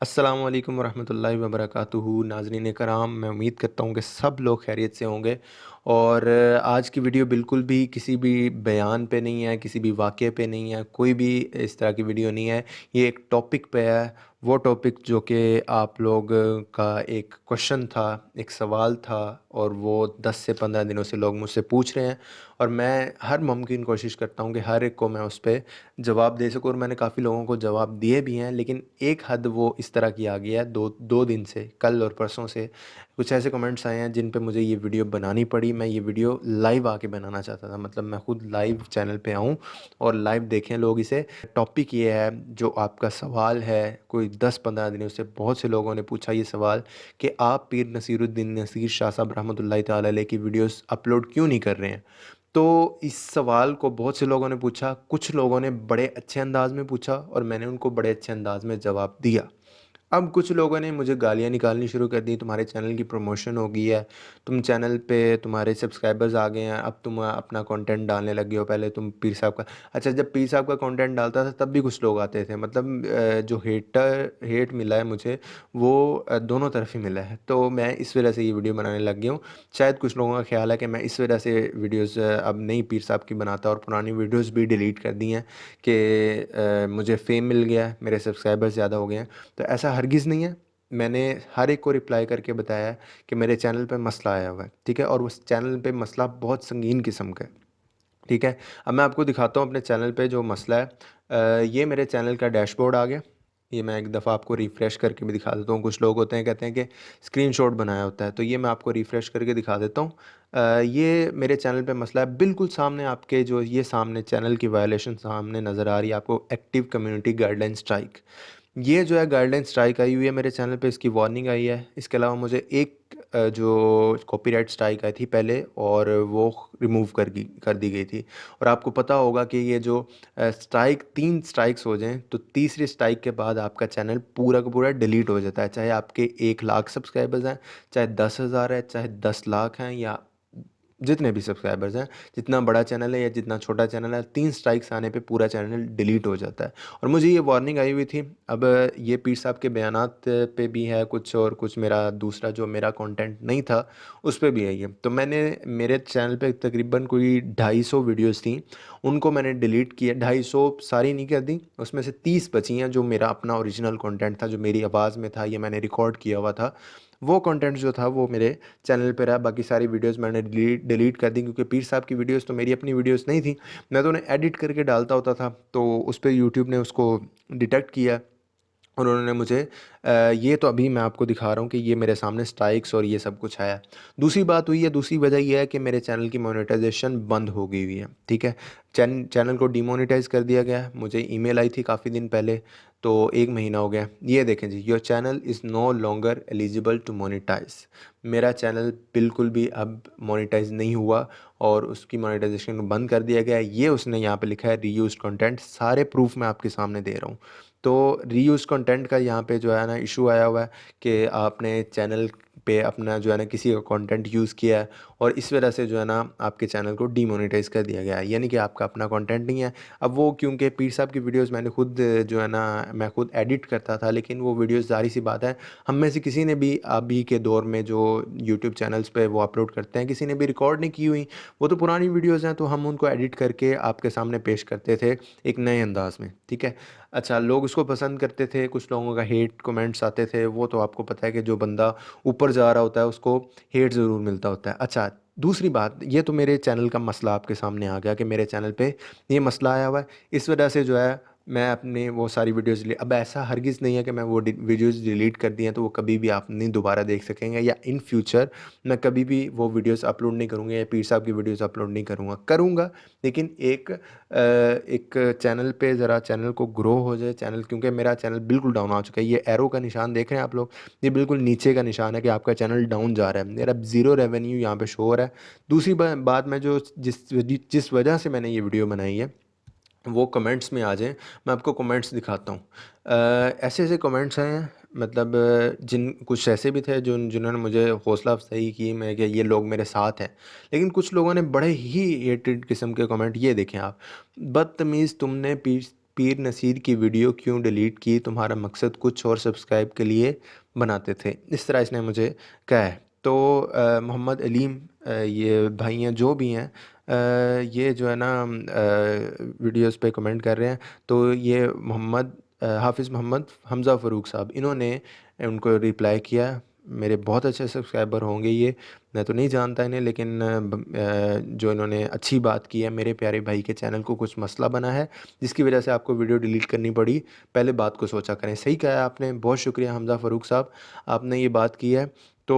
अस्सलामु अलैकुम वरहमतुल्लाहि वबरकातुहू। नाज़रीन कराम, मैं उम्मीद करता हूँ कि सब लोग खैरियत से होंगे। और आज की वीडियो बिल्कुल भी किसी भी बयान पे नहीं है, किसी भी वाक़ये पे नहीं है, कोई भी इस तरह की वीडियो नहीं है। ये एक टॉपिक पे है, वो टॉपिक जो कि आप लोग का एक क्वेश्चन था, एक सवाल था, और वो 10 से 15 दिनों से लोग मुझसे पूछ रहे हैं। और मैं हर मुमकिन कोशिश करता हूँ कि हर एक को मैं उस पे जवाब दे सकूँ, और मैंने काफ़ी लोगों को जवाब दिए भी हैं। लेकिन एक हद वो इस तरह की आ गई है, दो दो दिन से, कल और परसों से कुछ ऐसे कमेंट्स आए हैं जिन पे मुझे ये वीडियो बनानी पड़ी। मैं ये वीडियो लाइव आके बनाना चाहता था, मतलब मैं खुद लाइव चैनल पे आऊँ और लाइव देखें लोग इसे। टॉपिक ये है, जो आपका सवाल है, कोई 10-15 दिनों से बहुत से लोगों ने पूछा ये सवाल कि आप पीर नसीरुद्दीन नसीर शाह साहब रहमतुल्लाहि ताला अलैह की वीडियोस अपलोड क्यों नहीं कर रहे हैं। तो इस सवाल को बहुत से लोगों ने पूछा, कुछ लोगों ने बड़े अच्छे अंदाज़ में पूछा और मैंने उनको बड़े अच्छे अंदाज़ में जवाब दिया। अब कुछ लोगों ने मुझे गालियाँ निकालनी शुरू कर दी, तुम्हारे चैनल की प्रमोशन हो गई है, तुम चैनल पे तुम्हारे सब्सक्राइबर्स आ गए हैं, अब तुम अपना कंटेंट डालने लगे हो, पहले तुम पीर साहब का। अच्छा, जब पीर साहब का कंटेंट डालता था तब भी कुछ लोग आते थे, मतलब जो हेट मिला है मुझे, वो दोनों तरफ ही मिला है। तो मैं इस वजह से ये वीडियो बनाने लग गया हूँ। शायद कुछ लोगों का ख्याल है कि मैं इस वजह से वीडियोज़ अब नई पीर साहब की बनाता, और पुरानी वीडियोज़ भी डिलीट कर दी हैं कि मुझे फ़ेम मिल गया है, मेरे सब्सक्राइबर्स ज़्यादा हो गए हैं। तो ऐसा हरगिज़ नहीं है। मैंने हर एक को रिप्लाई करके बताया है कि मेरे चैनल पे मसला आया हुआ है, ठीक है? और उस चैनल पे मसला बहुत संगीन किस्म का है, ठीक है? अब मैं आपको दिखाता हूँ अपने चैनल पे जो मसला है। ये मेरे चैनल का डैशबोर्ड आ गया। ये मैं एक दफ़ा आपको रिफ़्रेश करके भी दिखा देता हूँ। कुछ लोग होते हैं कहते हैं कि स्क्रीनशॉट बनाया होता है, तो ये मैं आपको रिफ़्रेश करके दिखा देता हूँ। ये मेरे चैनल पे मसला है, बिल्कुल सामने आपके जो ये सामने चैनल की वायलेशन सामने नज़र आ रही है आपको, एक्टिव कम्युनिटी गाइडलाइन स्ट्राइक। ये जो है गाइडलाइन स्ट्राइक आई हुई है मेरे चैनल पे, इसकी वार्निंग आई है। इसके अलावा मुझे एक जो कॉपीराइट स्ट्राइक आई थी पहले, और वो रिमूव कर दी गई थी। और आपको पता होगा कि ये जो स्ट्राइक 3 स्ट्राइक्स हो जाएँ, तो तीसरी स्ट्राइक के बाद आपका चैनल पूरा का पूरा डिलीट हो जाता है। चाहे आपके 1 लाख सब्सक्राइबर्स हैं, चाहे 10,000 है, चाहे 10 लाख हैं, या जितने भी सब्सक्राइबर्स हैं, जितना बड़ा चैनल है या जितना छोटा चैनल है, 3 स्ट्राइक्स आने पे पूरा चैनल डिलीट हो जाता है। और मुझे ये वार्निंग आई हुई थी। अब ये पीर साहब के बयानात पे भी है कुछ, और कुछ मेरा दूसरा जो मेरा कंटेंट नहीं था, उस पे भी है ये। तो मैंने मेरे चैनल पे तकरीबन कोई 250 वीडियोज़ थी, उनको मैंने डिलीट किया। 250 सारी नहीं कर दी, उसमें से 30 बची हैं जो मेरा अपना ओरिजिनल कंटेंट था, जो मेरी आवाज़ में था, ये मैंने रिकॉर्ड किया हुआ था। वो कंटेंट जो था वो मेरे चैनल पे रहा। बाकी सारी वीडियोज़ मैंने डिलीट कर दी, क्योंकि पीर साहब की वीडियोज़ तो मेरी अपनी वीडियोज़ नहीं थी। मैं तो उन्हें एडिट करके डालता होता था, तो उस पे यूट्यूब ने उसको डिटेक्ट किया। और उन्होंने मुझे ये तो अभी मैं आपको दिखा रहा हूँ कि ये मेरे सामने स्ट्राइक्स और ये सब कुछ आया। दूसरी बात हुई है, दूसरी वजह ये है कि मेरे चैनल की मोनेटाइजेशन बंद हो गई हुई है, ठीक है? चैनल को डिमोनेटाइज़ कर दिया गया है। मुझे ईमेल आई थी काफ़ी दिन पहले, तो 1 महीना हो गया। ये देखें जी, your channel is no longer eligible to monetise. मेरा चैनल बिल्कुल भी अब मोनेटाइज़ नहीं हुआ, और उसकी मोनेटाइजेशन को बंद कर दिया गया है। ये उसने यहाँ पे लिखा है रीयूज़ कंटेंट, सारे प्रूफ़ मैं आपके सामने दे रहा हूँ। तो रीयूज़ कंटेंट का यहाँ पे जो है ना इशू आया हुआ है कि आपने चैनल पे अपना जो है ना किसी का कंटेंट यूज़ किया है, और इस वजह से जो है ना आपके चैनल को डीमोनेटाइज़ कर दिया गया है, यानी कि आपका अपना कंटेंट नहीं है। अब वो क्योंकि पीर साहब की वीडियोज़ मैंने खुद जो है ना मैं खुद एडिट करता था, लेकिन वो वीडियोज़ ज़ाहिर-सी बात है, हम में से किसी ने भी अभी के दौर में जो यूट्यूब चैनल्स पे वो अपलोड करते हैं, किसी ने भी रिकॉर्ड नहीं की हुई। वो तो पुरानी वीडियोज़ हैं, तो हम उनको एडिट करके आपके सामने पेश करते थे एक नए अंदाज़ में, ठीक है? अच्छा, लोग उसको पसंद करते थे, कुछ लोगों का हेट कमेंट्स आते थे, वो तो आपको पता है कि जो बंदा ऊपर जा रहा होता है उसको हेट ज़रूर मिलता होता है। अच्छा, दूसरी बात, ये तो मेरे चैनल का मसला आपके सामने आ गया कि मेरे चैनल पे ये मसला आया हुआ है, इस वजह से जो है मैं अपनी वो सारी वीडियोज़ अब ऐसा हरगिज़ नहीं है कि मैं वो वीडियोज़ डिलीट कर दी हैं तो वो कभी भी आप नहीं दोबारा देख सकेंगे, या इन फ्यूचर मैं कभी भी वो वीडियोज़ अपलोड नहीं करूँगा, या पीर साहब की वीडियोज़ अपलोड नहीं करूँगा। करूँगा, लेकिन एक चैनल पे ज़रा चैनल को ग्रो हो जाए चैनल, क्योंकि मेरा चैनल बिल्कुल डाउन आ चुका है। ये एरो का निशान देख रहे हैं आप लोग, ये बिल्कुल नीचे का निशान है कि आपका चैनल डाउन जा रहा है। मेरा ज़ीरो रेवेन्यू यहाँ पे शो हो रहा है। दूसरी बात, मैं जो जिस वजह से मैंने ये वीडियो बनाई है, वो कमेंट्स में आ जाएँ, मैं आपको कमेंट्स दिखाता हूँ। ऐसे-ऐसे कमेंट्स हैं, मतलब जिन कुछ ऐसे भी थे जिन्होंने मुझे हौसला अफ़ज़ाई की, मैं कि ये लोग मेरे साथ हैं। लेकिन कुछ लोगों ने बड़े ही हेटेड किस्म के कमेंट, ये देखें आप, बदतमीज़, तुमने पीर पीर नसीर की वीडियो क्यों डिलीट की, तुम्हारा मकसद कुछ और सब्सक्राइब के लिए बनाते थे, इस तरह इसने मुझे कहा है। तो मोहम्मद अलीम ये भाई हैं जो भी हैं, ये जो है ना वीडियोस पे कमेंट कर रहे हैं। तो ये मोहम्मद हाफिज़ मोहम्मद हमज़ा फ़ारूक साहब, इन्होंने उनको रिप्लाई किया। मेरे बहुत अच्छे सब्सक्राइबर होंगे ये, मैं तो नहीं जानता इन्हें, लेकिन जो इन्होंने अच्छी बात की है, मेरे प्यारे भाई के चैनल को कुछ मसला बना है जिसकी वजह से आपको वीडियो डिलीट करनी पड़ी, पहले बात को सोचा करें। सही कहा है आपने, बहुत शुक्रिया हमज़ा फ़ारूक साहब, आपने ये बात की है। तो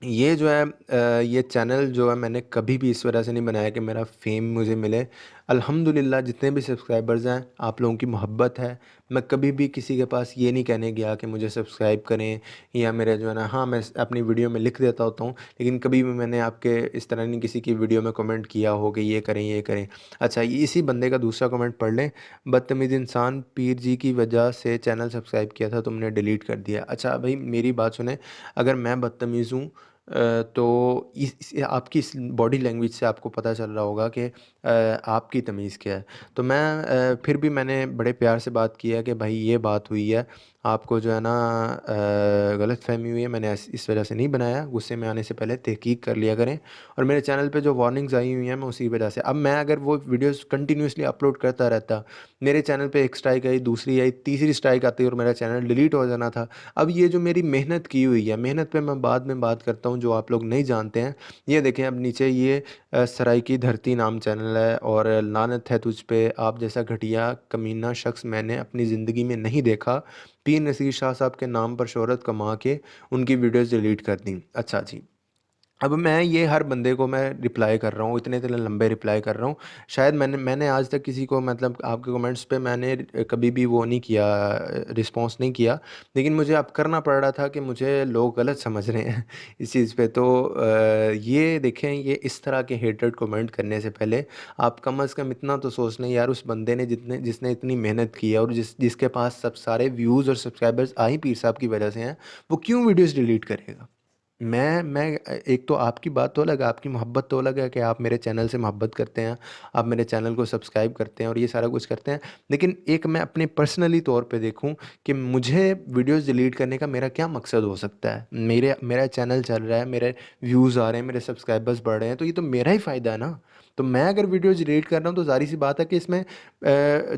ये जो है ये चैनल जो है मैंने कभी भी इस वजह से नहीं बनाया कि मेरा फ़ेम मुझे मिले। अल्हम्दुलिल्लाह जितने भी सब्सक्राइबर्स हैं, आप लोगों की मोहब्बत है। मैं कभी भी किसी के पास ये नहीं कहने गया कि मुझे सब्सक्राइब करें या मेरे जो है ना, हाँ, मैं अपनी वीडियो में लिख देता होता हूँ, लेकिन कभी भी मैंने आपके इस तरह नहीं किसी की वीडियो में कमेंट किया हो कि ये करें, ये करें। अच्छा, ये इसी बंदे का दूसरा कमेंट पढ़ लें। बदतमीज़ इंसान, पीर जी की वजह से चैनल सब्सक्राइब किया था, तुमने डिलीट कर दिया। अच्छा भाई, मेरी बात सुनें, अगर मैं बदतमीज़ हूँ तो आपकी इस बॉडी लैंग्वेज से आपको पता चल रहा होगा कि आपकी तमीज़ क्या है। तो मैं फिर भी मैंने बड़े प्यार से बात की है कि भाई ये बात हुई है, आपको जो है ना गलतफ़हमी हुई है, मैंने इस वजह से नहीं बनाया, गुस्से में आने से पहले तहकीक कर लिया करें। और मेरे चैनल पे जो वार्निंग्स आई हुई हैं, मैं उसी वजह से, अब मैं अगर वो वीडियोज़ कंटिन्यूअसली अपलोड करता रहता, मेरे चैनल पे एक स्ट्राइक आई, दूसरी आई, तीसरी स्ट्राइक आती और मेरा चैनल डिलीट हो जाना था। अब ये जो मेरी मेहनत की हुई है, मेहनत पे मैं बाद में बात करता हूँ जो आप लोग नहीं जानते हैं। ये देखें, अब नीचे ये सराय की धरती नाम चैनल है, और लानत है तुझ पे, आप जैसा घटिया कमीना शख्स मैंने अपनी ज़िंदगी में नहीं देखा। पीर नसीर शाह साहब के नाम पर शोहरत कमा के उनकी वीडियोज़ डिलीट कर दी। अच्छा जी। अब मैं ये हर बंदे को मैं रिप्लाई कर रहा हूँ, इतने-इतने लंबे रिप्लाई कर रहा हूँ। शायद मैंने मैंने आज तक किसी को, मतलब आपके कमेंट्स पे मैंने कभी भी वो नहीं किया, रिस्पॉन्स नहीं किया। लेकिन मुझे अब करना पड़ रहा था कि मुझे लोग गलत समझ रहे हैं इस चीज़ पे। तो ये देखें, ये इस तरह के हेटेड कमेंट करने से पहले आप कम से कम इतना तो सोच लें, यार उस बंदे ने जिसने इतनी मेहनत की है और जिसके पास सब सारे व्यूज़ और सब्सक्राइबर्स आही पीर साहब की वजह से हैं, वो क्यों वीडियोज़ डिलीट करेगा? एक तो आपकी बात तो अलग है, आपकी मोहब्बत तो अलग है कि आप मेरे चैनल से मोहब्बत करते हैं, आप मेरे चैनल को सब्सक्राइब करते हैं और ये सारा कुछ करते हैं। लेकिन एक मैं अपने पर्सनली तौर पे देखूँ कि मुझे वीडियोज़ डिलीट करने का मेरा क्या मकसद हो सकता है? मेरा चैनल चल रहा है, मेरे व्यूज़ आ रहे हैं, मेरे सब्सक्राइबर्स बढ़ रहे हैं, तो ये तो मेरा ही फ़ायदा है ना। तो मैं अगर वीडियोज़ डिलीट कर रहा हूँ तो ज़ाहिर-सी बात है कि इसमें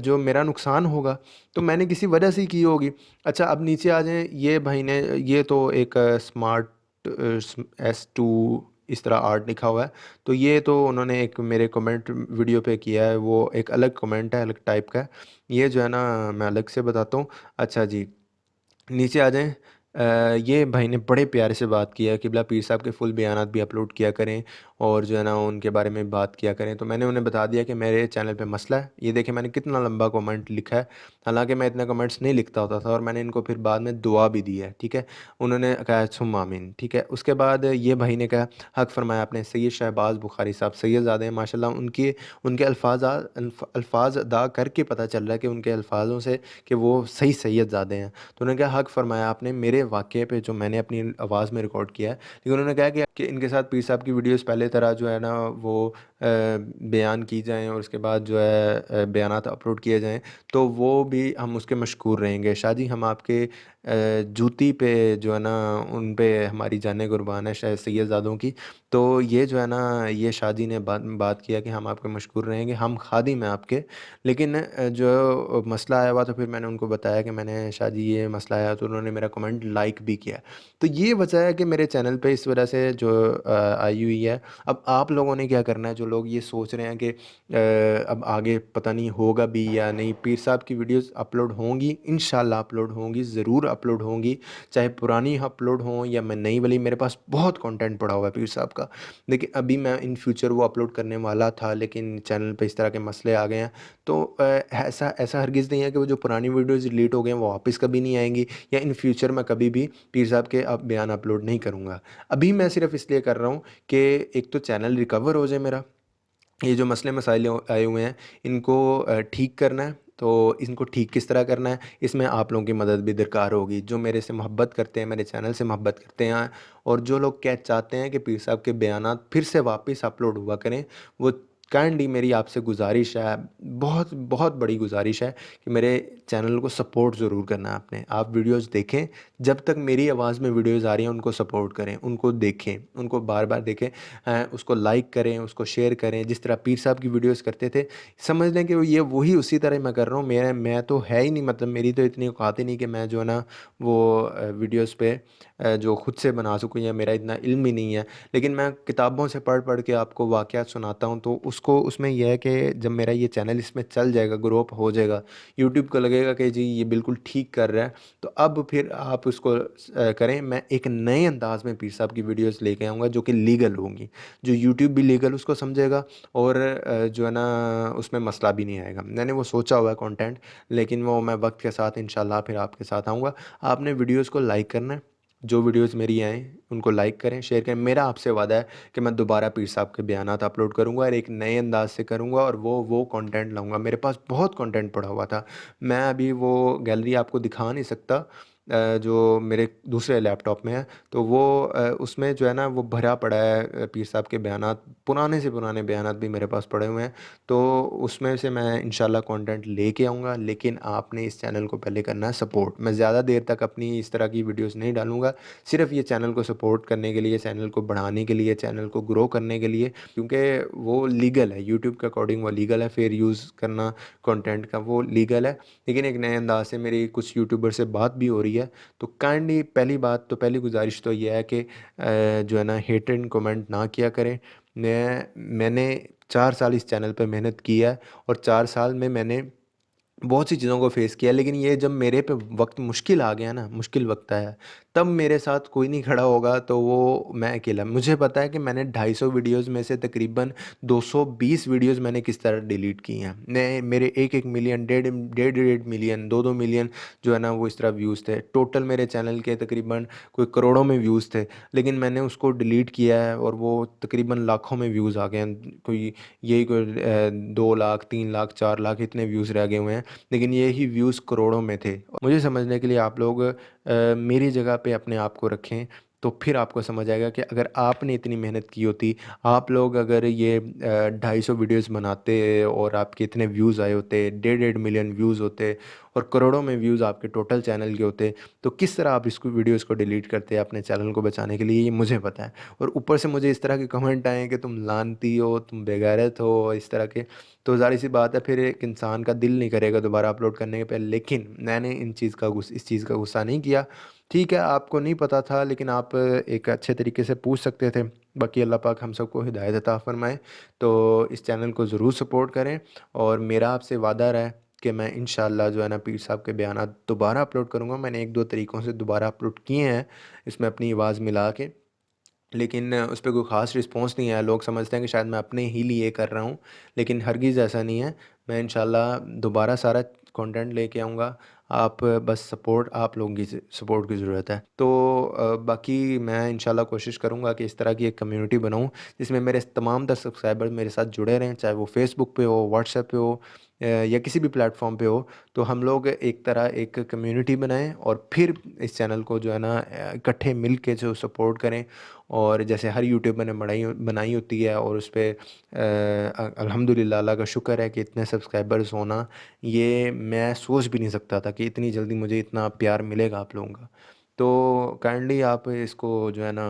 जो मेरा नुकसान होगा, तो मैंने किसी वजह से ही की होगी। अच्छा, अब नीचे आ जाएँ, ये भाई ने, ये तो एक स्मार्ट S2 इस तरह आर्ट लिखा हुआ है। तो ये तो उन्होंने एक मेरे कमेंट वीडियो पे किया है, वो एक अलग कमेंट है, अलग टाइप का है। ये जो है ना, मैं अलग से बताता हूँ। अच्छा जी, नीचे आ जाएँ। ये भाई ने बड़े प्यार से बात की है, क़िबला पीर साहब के फुल बयानात भी अपलोड किया करें और जो है ना उनके बारे में बात किया करें। तो मैंने उन्हें बता दिया कि मेरे चैनल पे मसला है। ये देखिए, मैंने कितना लंबा कमेंट लिखा है। हालाँकि मैं इतने कमेंट्स नहीं लिखता होता था, और मैंने इनको फिर बाद में दुआ भी दी है, ठीक है? उन्होंने कहा सुम्मा आमीन, ठीक है? उसके बाद ये भाई ने कहा, हक़ फ़रमाया आपने, सैयद शहबाज़ बुखारी साहब सैयदज़ादे हैं माशाअल्लाह। उनके अल्फ़ाज़ अदा करके पता चल रहा है कि उनके अल्फ़ाज़ों से कि वो सही सैयदज़ादे हैं। तो उन्होंने कहा, हक़ फ़रमाया आपने, मेरे वाक़ये पे जो मैंने अपनी आवाज़ में रिकॉर्ड किया है। लेकिन उन्होंने कहा कि इनके साथ पीर साहब की वीडियोज़ पहले तरह जो है ना वो बयान की जाएँ और उसके बाद जो है बयानात अपलोड किए जाएँ, तो वो भी हम उसके मशकूर रहेंगे। शाह जी, हम आपके जूती पे जो है ना, उन पे हमारी जानें कुर्बान है, शायद सैयदज़ादों की। तो ये जो है ना, ये शाह जी ने बात किया कि हम आपके मशकूर रहेंगे, हम ख़ादिम हैं आपके। लेकिन जो मसला आया हुआ, तो फिर मैंने उनको बताया कि मैंने, शाह जी ये मसला आया, तो उन्होंने मेरा कमेंट लाइक भी किया। तो ये वजह है कि मेरे चैनल पे इस वजह से जो आई हुई है। अब आप लोगों ने क्या करना है, जो लोग ये सोच रहे हैं कि अब आगे पता नहीं होगा भी या नहीं, पीर साहब की वीडियोज़ अपलोड होंगी, इंशाल्लाह अपलोड होंगी, ज़रूर अपलोड होंगी, चाहे पुरानी अपलोड हों या मैं नई वाली, मेरे पास बहुत कंटेंट पड़ा हुआ है पीर साहब का। लेकिन अभी मैं इन फ्यूचर वो अपलोड करने वाला था, लेकिन चैनल पे इस तरह के मसले आ गए हैं। तो ऐसा ऐसा हरगिज़ नहीं है कि वो जो पुरानी वीडियोज़ डिलीट हो गए हैं, वो वापस कभी नहीं आएँगी, या इन फ्यूचर मैं कभी भी पीर साहब के बयान अपलोड नहीं करूँगा। अभी मैं सिर्फ़ इसलिए कर रहा हूँ कि एक तो चैनल रिकवर हो जाए मेरा, ये जो मसले मसाइल आए हुए हैं, इनको ठीक करना है। तो इनको ठीक किस तरह करना है, इसमें आप लोगों की मदद भी दरकार होगी। जो मेरे से मोहब्बत करते हैं, मेरे चैनल से मोहब्बत करते हैं, और जो लोग चाहते हैं कि पीर साहब के बयानात फिर से वापस अपलोड हुआ करें, वो काइंडली मेरी आपसे गुज़ारिश है, बहुत बहुत बड़ी गुज़ारिश है कि मेरे चैनल को सपोर्ट ज़रूर करना है आपने। आप वीडियोज़ देखें, जब तक मेरी आवाज़ में वीडियोज़ आ रही हैं उनको सपोर्ट करें, उनको देखें, उनको बार-बार देखें, उसको लाइक करें, उसको शेयर करें। जिस तरह पीर साहब की वीडियोज़ करते थे, समझ लें कि वो ये वही उसी तरह मैं कर रहा हूँ। मैं तो है ही नहीं, मतलब मेरी तो इतनी औकात ही नहीं कि मैं जो है ना वो वीडियोज़ पे जो खुद से बना सकूँ, या मेरा इतना इल्म ही नहीं है। लेकिन मैं किताबों से पढ़-पढ़ के आपको वाक़यात सुनाता हूँ, तो उसको उसमें ये है कि जब मेरा ये चैनल इसमें चल जाएगा, ग्रो अप हो जाएगा, यूट्यूब को लगेगा कि जी ये बिल्कुल ठीक कर रहा है, तो अब फिर आप उसको करें। मैं एक नए अंदाज़ में पीर साहब की वीडियोज़ लेके आऊँगा जो कि लीगल होंगी, जो यूट्यूब भी लीगल उसको समझेगा, और जो है ना उसमें मसला भी नहीं आएगा। मैंने वो सोचा हुआ है कंटेंट, लेकिन वो मैं वक़्त के साथ इंशाल्लाह फिर आपके साथ आऊँगा। आपने वीडियोज़ को लाइक करना है, जो वीडियोज़ मेरी आएँ उनको लाइक करें, शेयर करें। मेरा आपसे वादा है कि मैं दोबारा पीर साहब के बयानात अपलोड करूँगा और एक नए अंदाज़ से करूँगा, और वो कंटेंट लाऊँगा। मेरे पास बहुत कंटेंट पड़ा हुआ था। मैं अभी वो गैलरी आपको दिखा नहीं सकता, जो मेरे दूसरे लैपटॉप में है। तो वो उसमें जो है ना वो भरा पड़ा है पीर साहब के बयानात, पुराने से पुराने बयानात भी मेरे पास पड़े हुए हैं। तो उसमें से मैं इंशाल्लाह कंटेंट लेके आऊँगा, लेकिन आपने इस चैनल को पहले करना है सपोर्ट। मैं ज़्यादा देर तक अपनी इस तरह की वीडियोज़ नहीं डालूँगा, सिर्फ़ ये चैनल को सपोर्ट करने के लिए, चैनल को बढ़ाने के लिए, चैनल को ग्रो करने के लिए, क्योंकि वो लीगल है, यूट्यूब के अकॉर्डिंग वो लीगल है, फ़ेयर यूज़ करना कंटेंट का वो लीगल है। लेकिन एक नए अंदाज़ से मेरी कुछ यूट्यूबर से बात भी हो रही है, तो काइंडली पहली गुज़ारिश तो ये है कि जो है ना हेट एंड कमेंट ना किया करें। मैंने 4 साल इस चैनल पे मेहनत की है, और 4 साल में मैंने बहुत सी चीज़ों को फ़ेस किया, लेकिन ये जब मेरे पे वक़्त मुश्किल आ गया ना, मुश्किल वक़्त आया, तब मेरे साथ कोई नहीं खड़ा होगा, तो वो मैं अकेला। मुझे पता है कि मैंने 250 वीडियोज़ में से तकरीबन 220 वीडियोज़ मैंने किस तरह डिलीट की हैं। मैं मेरे 1-1 मिलियन, डेढ़ मिलियन, 2-2 मिलियन जो है ना वो इस तरह व्यूज़ थे। टोटल मेरे चैनल के तकरीबन कोई करोड़ों में व्यूज़ थे, लेकिन मैंने उसको डिलीट किया है, और वो तकरीबन लाखों में व्यूज़ आ गए हैं। कोई 2 लाख, 3 लाख, 4 लाख इतने व्यूज़ रह गए हुए हैं। लेकिन यही व्यूज़ करोड़ों में थे। मुझे समझने के लिए आप लोग मेरी जगह पे अपने आप को रखें, तो फिर आपको समझ आएगा कि अगर आपने इतनी मेहनत की होती, आप लोग अगर ये 250 वीडियोज़ बनाते और आपके इतने व्यूज़ आए होते, डेढ़ मिलियन व्यूज़ होते, और करोड़ों में व्यूज़ आपके टोटल चैनल के होते, तो किस तरह आप इसको वीडियोज़ को डिलीट करते अपने चैनल को बचाने के लिए, ये मुझे पता है। और ऊपर से मुझे इस तरह के कमेंट आए कि तुम लानती हो, तुम बेगैरत हो, इस तरह के, तो ज़ाहिर-सी बात है फिर एक इंसान का दिल नहीं करेगा दोबारा अपलोड करने के पहले। लेकिन मैंने इस चीज़ का गुस्सा नहीं किया। ठीक है, आपको नहीं पता था, लेकिन आप एक अच्छे तरीके से पूछ सकते थे। बाकी अल्लाह पाक हम सबको हिदायत अता फ़रमाए। तो इस चैनल को ज़रूर सपोर्ट करें, और मेरा आपसे वादा रहा है कि मैं इंशाअल्लाह जो है ना पीर साहब के बयानात दोबारा अपलोड करूँगा। मैंने 1-2 तरीकों से दोबारा अपलोड किए हैं, इसमें अपनी आवाज़ मिला के। लेकिन उस पे कोई ख़ास रिस्पॉन्स नहीं आया। लोग समझते हैं कि शायद मैं अपने ही लिए कर रहा हूँ, लेकिन हरगिज़ ऐसा नहीं है। मैं इंशाल्लाह दोबारा सारा कंटेंट लेके आऊँगा। आप बस आप लोगों की सपोर्ट की ज़रूरत है। तो बाकी मैं इंशाल्लाह कोशिश करूँगा कि इस तरह की एक कम्युनिटी बनाऊँ, जिसमें मेरे तमाम सब्सक्राइबर मेरे साथ जुड़े रहें, चाहे वो फ़ेसबुक पे हो, व्हाट्सएप पे हो, या किसी भी प्लेटफ़ॉर्म पे हो। तो हम लोग एक कम्युनिटी बनाएँ, और फिर इस चैनल को जो है ना इकट्ठे मिल के जो सपोर्ट करें। और जैसे हर यूट्यूबर ने बनाई होती है, और उस पे अल्हम्दुलिल्लाह अल्लाह का शुक्र है कि इतने सब्सक्राइबर्स होना, ये मैं सोच भी नहीं सकता था कि इतनी जल्दी मुझे इतना प्यार मिलेगा आप लोगों का। तो काइंडली आप इसको जो है ना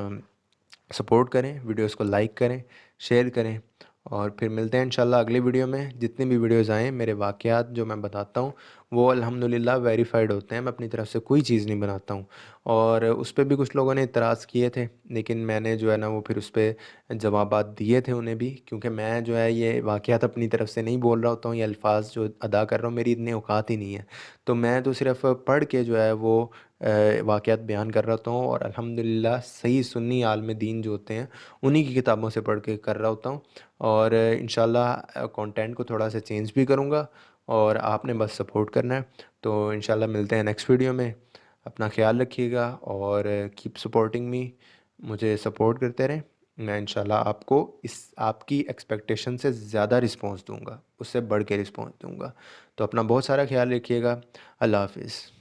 सपोर्ट करें, वीडियोस को लाइक करें, शेयर करें, और फिर मिलते हैं इंशाल्लाह अगली वीडियो में। जितनी भी वीडियोज़ आएँ, मेरे वाक़यात जो मैं बताता हूँ, वो अल्हम्दुलिल्लाह वेरिफ़ाइड होते हैं। मैं अपनी तरफ से कोई चीज़ नहीं बनाता हूँ। और उस पे भी कुछ लोगों ने इतराज़ किए थे, लेकिन मैंने जो है ना वो फिर उस पे जवाबात दिए थे उन्हें भी, क्योंकि मैं जो है ये वाक़यात अपनी तरफ से नहीं बोल रहा होता हूँ, ये अल्फ़ाज़ जो अदा कर रहा हूँ, मेरी इतनी औक़ात ही नहीं है। तो मैं तो सिर्फ़ पढ़ के जो है वो वाक़यात बयान कर रहा होता हूँ, और अल्हम्दुलिल्लाह सही सुन्नी आलिम दीन जो होते हैं, उन्हीं की किताबों से पढ़ के कर रहा होता हूँ। और इंशाल्लाह कंटेंट को थोड़ा-सा चेंज भी करूँगा, और आपने बस सपोर्ट करना है। तो इंशाल्लाह मिलते हैं नेक्स्ट वीडियो में। अपना ख़्याल रखिएगा, और कीप सपोर्टिंग मी, मुझे सपोर्ट करते रहें। मैं इंशाल्लाह आपको इस आपकी एक्सपेक्टेशन से ज़्यादा रिस्पॉन्स दूँगा, उससे बढ़ के रिस्पॉन्स दूँगा। तो अपना बहुत सारा ख़्याल रखिएगा। अल्लाह हाफ़िज़।